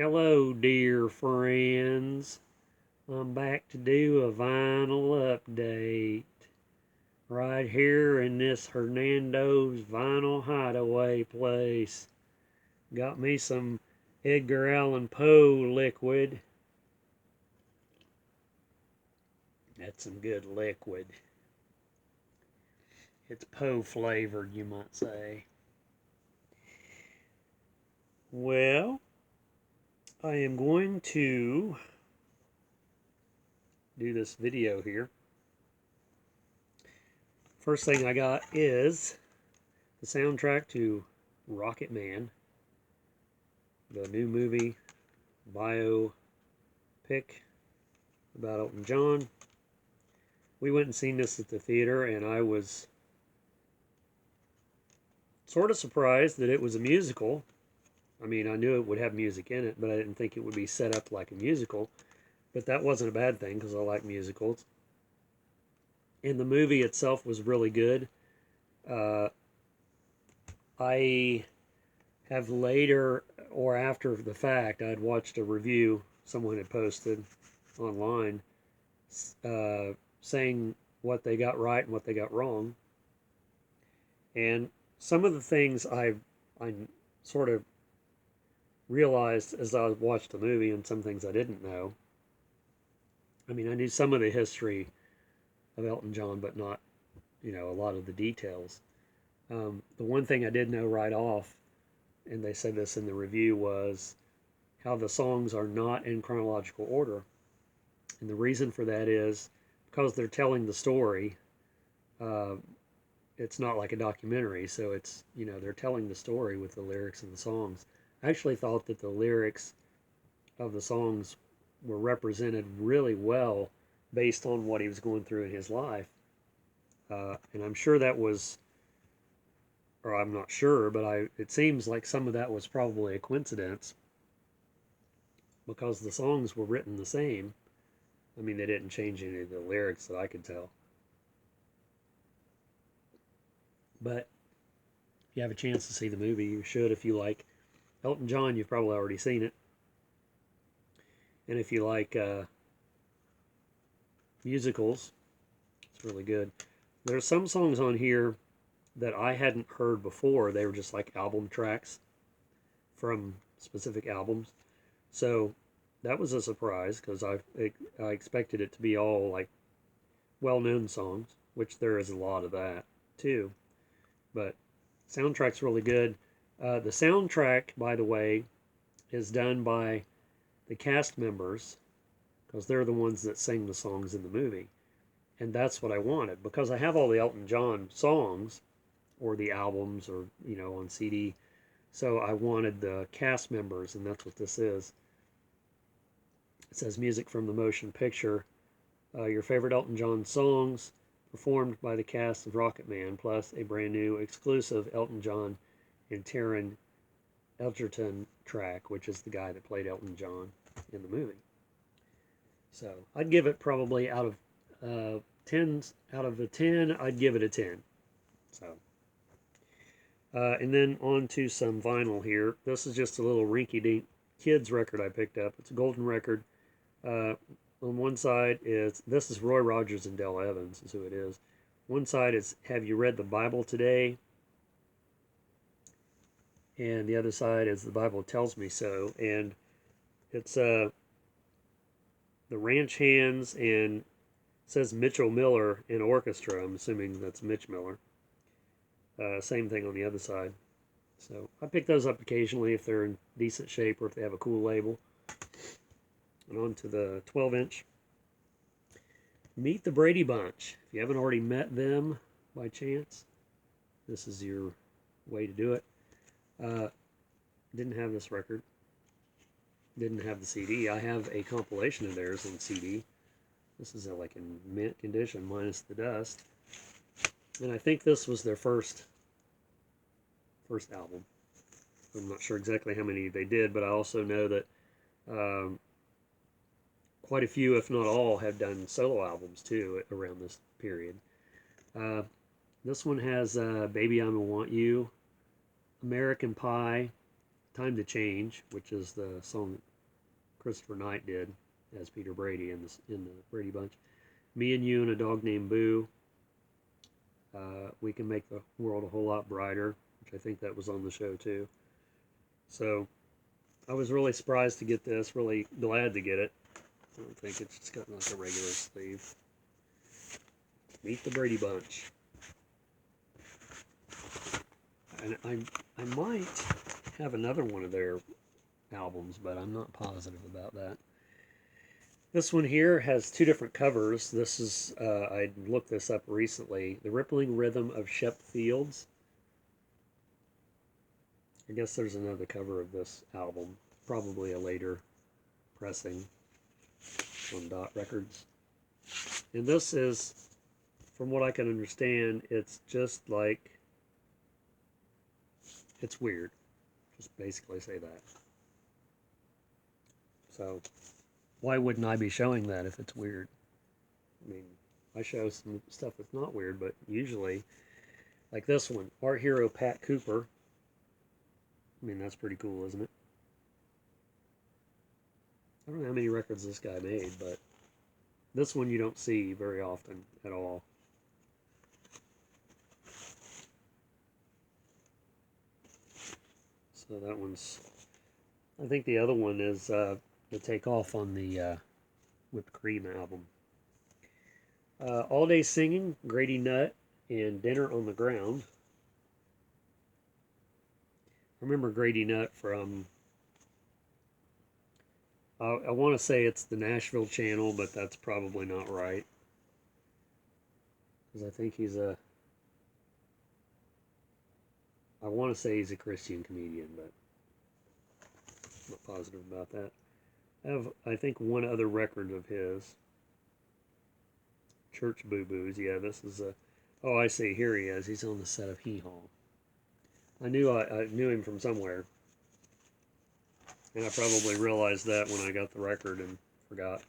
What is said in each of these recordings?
Hello, dear friends. I'm back to do a vinyl update right here in this Hernando's Vinyl Hideaway place. Got me some Edgar Allan Poe liquid. That's some good liquid. It's Poe flavored, you might say. Well, I am going to do this video here. First thing I got is the soundtrack to Rocket Man, the new movie biopic about Elton John. We went and seen this at the theater, and I was sort of surprised that it was a musical. I mean, I knew it would have music in it, but I didn't think it would be set up like a musical. But that wasn't a bad thing because I like musicals. And the movie itself was really good. I have later or after the fact, I'd watched a review someone had posted online saying what they got right and what they got wrong. And some of the things I sort of realized as I watched the movie, and some things I didn't know. I mean, I knew some of the history of Elton John, but not, a lot of the details. The one thing I did know right off, and they said this in the review, was how the songs are not in chronological order. And the reason for that is because they're telling the story. It's not like a documentary, so it's, they're telling the story with the lyrics and the songs. I actually thought that the lyrics of the songs were represented really well based on what he was going through in his life. And I'm sure that was, or I'm not sure, but it seems like some of that was probably a coincidence because the songs were written the same. I mean, they didn't change any of the lyrics that I could tell. But if you have a chance to see the movie, you should. If you like Elton John, you've probably already seen it. And if you like musicals, it's really good. There's some songs on here that I hadn't heard before. They were just like album tracks from specific albums. So that was a surprise because I expected it to be all like well-known songs, which there is a lot of that too. But soundtrack's really good. The soundtrack, by the way, is done by the cast members because they're the ones that sing the songs in the movie. And that's what I wanted because I have all the Elton John songs or the albums or, on CD. So I wanted the cast members, and that's what this is. It says music from the motion picture. Your favorite Elton John songs performed by the cast of Rocket Man, plus a brand new exclusive Elton John and Taron Egerton track, which is the guy that played Elton John in the movie. So I'd give it probably out of 10 out of a 10, I'd give it a 10. So, and then on to some vinyl here. This is just a little rinky-dink kids record I picked up. It's a golden record. On one side this is Roy Rogers and Dale Evans is who it is. One side is Have You Read the Bible Today? And the other side is The Bible Tells Me So. And it's the Ranch Hands, and it says Mitchell Miller in orchestra. I'm assuming that's Mitch Miller. Same thing on the other side. So I pick those up occasionally if they're in decent shape or if they have a cool label. And on to the 12-inch. Meet the Brady Bunch. If you haven't already met them by chance, this is your way to do it. Didn't have this record. Didn't have the CD. I have a compilation of theirs on CD. This is like in mint condition, minus the dust. And I think this was their first album. I'm not sure exactly how many they did, but I also know that quite a few, if not all, have done solo albums too around this period. This one has Baby I'ma Want You, American Pie, Time to Change, which is the song Christopher Knight did as Peter Brady in the Brady Bunch. Me and You and a Dog Named Boo. We Can Make the World a Whole Lot Brighter, which I think that was on the show too. So I was really surprised to get this, really glad to get it. I don't think it's just got like a regular sleeve. Meet the Brady Bunch. And I might have another one of their albums, but I'm not positive about that. This one here has two different covers. This is, I looked this up recently. The Rippling Rhythm of Shep Fields. I guess there's another cover of this album. Probably a later pressing on Dot Records. And this is, from what I can understand, it's just like, it's weird. Just basically say that. So, why wouldn't I be showing that if it's weird? I mean, I show some stuff that's not weird, but usually, like this one, art hero Pat Cooper. I mean, that's pretty cool, isn't it? I don't know how many records this guy made, but this one you don't see very often at all. So that one's, I think the other one is the takeoff on the Whipped Cream album. All Day Singing, Grady Nutt, and Dinner on the Ground. I remember Grady Nutt from, I want to say it's the Nashville channel, but that's probably not right. Because I think he's a, I want to say he's a Christian comedian, but I'm not positive about that. I have, I think, one other record of his. Church Boo Boos. Yeah, this is a, oh, I see, here he is. He's on the set of Hee Haw. I knew him from somewhere. And I probably realized that when I got the record and forgot.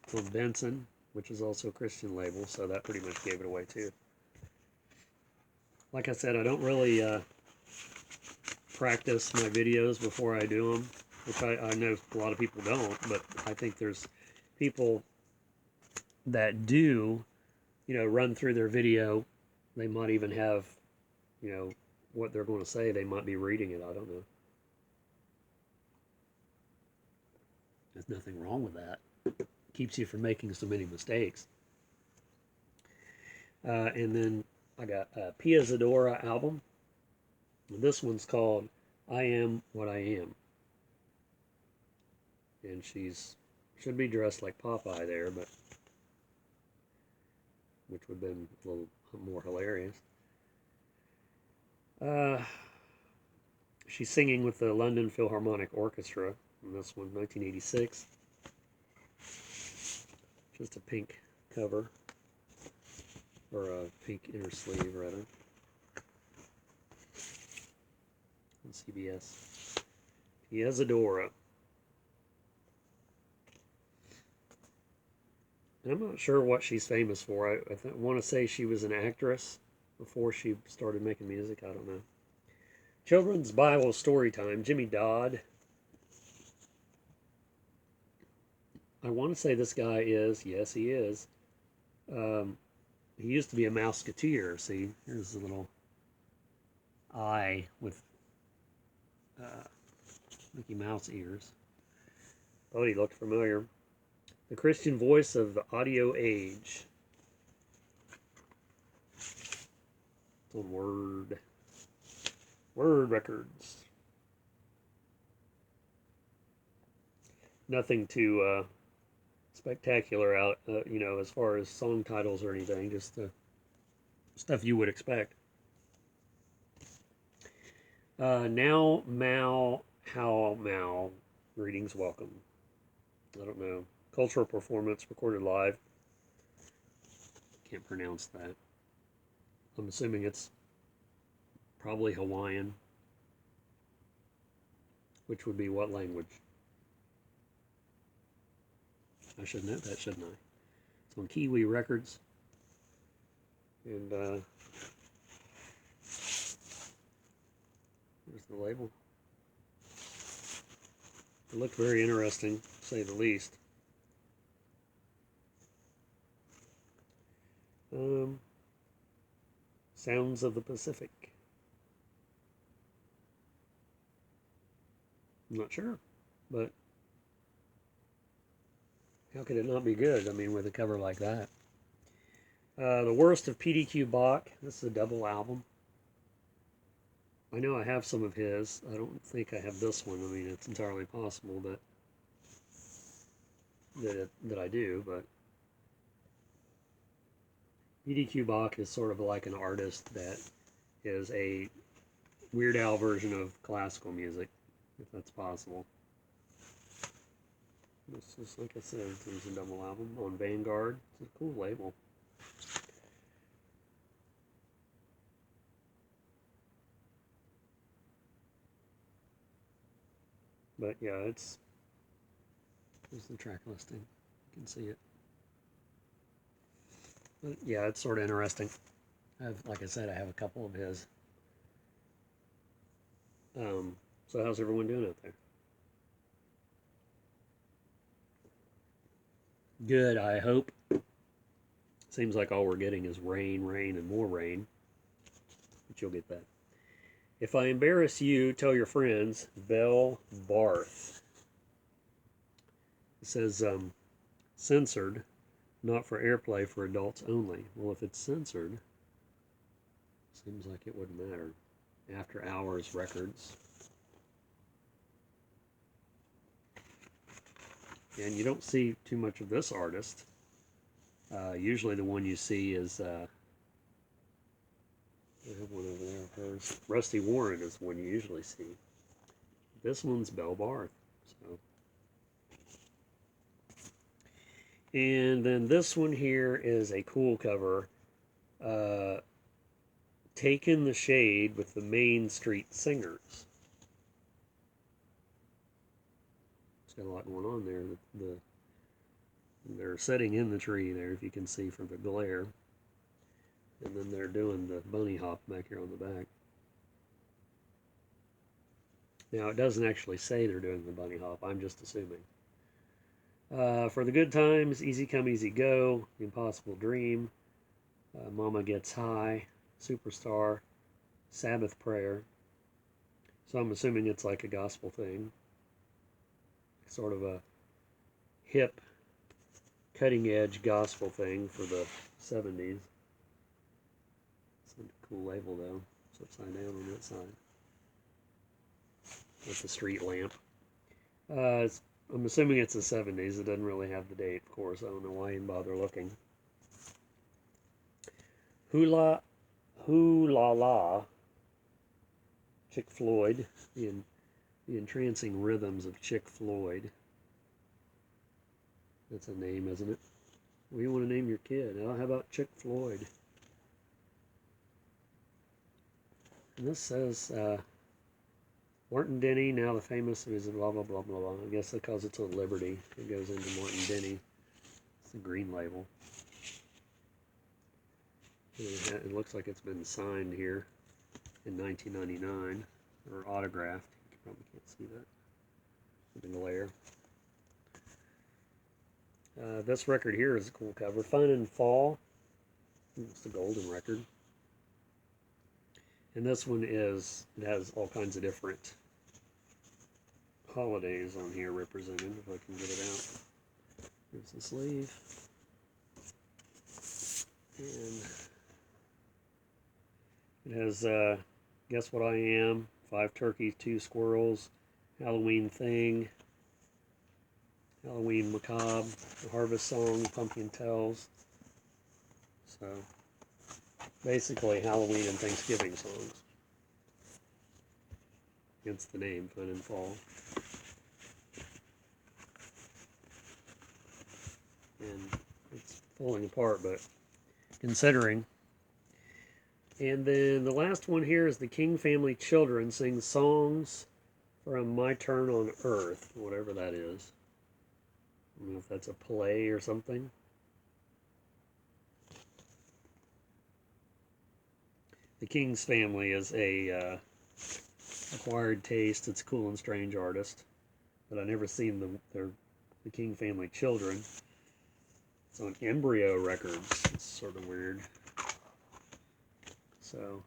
From Benson, which is also a Christian label, so that pretty much gave it away too. Like I said, I don't really practice my videos before I do them, which I know a lot of people don't, but I think there's people that do, you know, run through their video. They might even have, you know, what they're going to say. They might be reading it. I don't know. There's nothing wrong with that. Keeps you from making so many mistakes. And then I got a Pia Zadora album. This one's called I Am What I Am. And she's, should be dressed like Popeye there, but which would have been a little more hilarious. She's singing with the London Philharmonic Orchestra in this one, 1986. Just a pink cover, or a pink inner sleeve, rather. On CBS. Pia Zadora. And I'm not sure what she's famous for. I want to say she was an actress before she started making music. I don't know. Children's Bible Story Time. Jimmy Dodd. I want to say this guy is, yes he is. He used to be a Mouseketeer. See, here's a little eye with Mickey Mouse ears. Oh, he looked familiar. The Christian Voice of the Audio Age. It's on Word. Word Records. Nothing too spectacular out, you know, as far as song titles or anything. Just the stuff you would expect. Now, Mao, How, Mao. Greetings, welcome. I don't know. Cultural performance recorded live. Can't pronounce that. I'm assuming it's probably Hawaiian. Which would be what language? I should know that, shouldn't I? It's on Kiwi Records. And there's the label. It looked very interesting, to say the least. Sounds of the Pacific. I'm not sure, but how could it not be good? I mean, with a cover like that. The Worst of PDQ Bach. This is a double album. I know I have some of his. I don't think I have this one. I mean, it's entirely possible that I do, but PDQ Bach is sort of like an artist that is a Weird Al version of classical music, if that's possible. This is, like I said, it's a double album on Vanguard. It's a cool label. But yeah, there's the track listing. You can see it. But yeah, it's sort of interesting. Like I said, I have a couple of his. So how's everyone doing out there? Good, I hope. Seems like all we're getting is rain, rain, and more rain. But you'll get that. If I embarrass you, tell your friends. Belle Barth. It says censored, not for airplay, for adults only. Well, if it's censored, seems like it wouldn't matter. After Hours Records. And you don't see too much of this artist. Usually the one you see is, I have one over there of hers. Rusty Warren is the one you usually see. This one's Belle Barth. So. And then this one here is a cool cover. Taking the Shade with the Main Street Singers. It's got a lot going on there. They're sitting in the tree there, if you can see from the glare. And then they're doing the bunny hop back here on the back. Now, it doesn't actually say they're doing the bunny hop. I'm just assuming. For the Good Times, Easy Come, Easy Go, Impossible Dream, Mama Gets High, Superstar, Sabbath Prayer. So I'm assuming it's like a gospel thing. Sort of a hip, cutting-edge gospel thing for the 70s. It's a cool label, though. It's upside down on that side. With the street lamp. I'm assuming it's the 70s. It doesn't really have the date, of course. I don't know why you bother looking. Hula La, Chick Floyd, the entrancing rhythms of Chick Floyd. That's a name, isn't it? What do you want to name your kid? Oh, how about Chick Floyd? And this says Martin Denny, now the famous visit, blah, blah, blah, blah, blah. I guess because it's a Liberty, it goes into Martin Denny. It's the green label. It looks like it's been signed here in 1999, or autographed. You probably can't see that with the glare. This record here is a cool cover. Fun and Fall. It's the golden record. And this one is, it has all kinds of different holidays on here represented, if I can get it out. Here's the sleeve. And it has Guess What I Am, 5 Turkeys, 2 Squirrels, Halloween Thing, Halloween Macabre, The Harvest Song, Pumpkin Tells. So, basically Halloween and Thanksgiving songs. Hence the name, Fun and Fall. And it's falling apart, but considering. And then the last one here is the King Family Children sing songs from My Turn on Earth, whatever that is. I don't know if that's a play or something. The King's Family is a acquired taste. It's a cool and strange artist. but I never seen the King Family Children. It's on Embryo Records. It's sort of weird. So,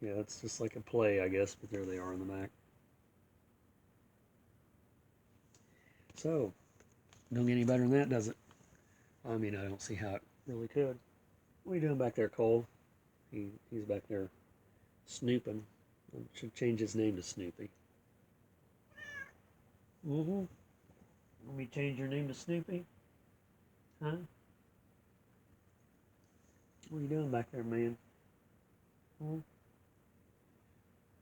yeah, it's just like a play, I guess, but there they are on the Mac. So, don't get any better than that, does it? I mean, I don't see how it really could. What are you doing back there, Cole? He's back there snooping. I should change his name to Snoopy. Mm-hmm. Let me change your name to Snoopy? Huh? What are you doing back there, man? Hmm?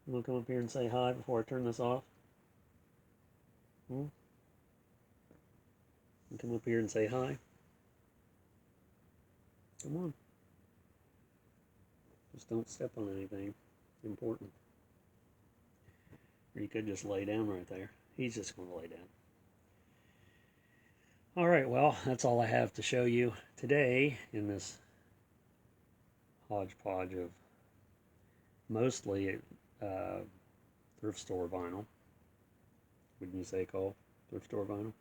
You want to come up here and say hi before I turn this off? Hmm? You come up here and say hi? Come on. Just don't step on anything important. Or you could just lay down right there. He's just going to lay down. Alright, well, that's all I have to show you today in this hodgepodge of mostly thrift store vinyl. Wouldn't you say, Cole? Thrift store vinyl?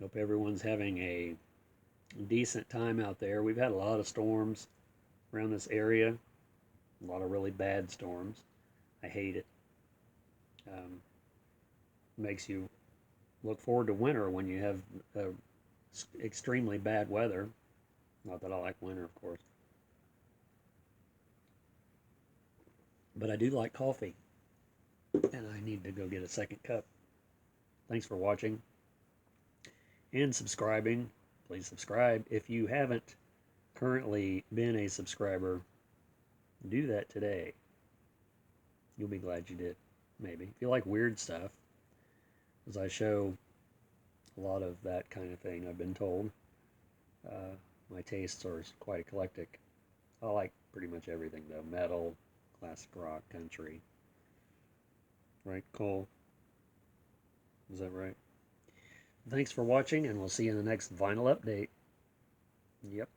Hope everyone's having a decent time out there. We've had a lot of storms around this area. A lot of really bad storms. I hate it. Makes you look forward to winter when you have extremely bad weather. Not that I like winter, of course. But I do like coffee. And I need to go get a second cup. Thanks for watching and subscribing. Please subscribe. If you haven't currently been a subscriber, do that today. You'll be glad you did, maybe. If you like weird stuff, as I show a lot of that kind of thing, I've been told. My tastes are quite eclectic. I like pretty much everything, though. Metal, classic rock, country. Right, Cole? Is that right? Thanks for watching, and we'll see you in the next vinyl update. Yep.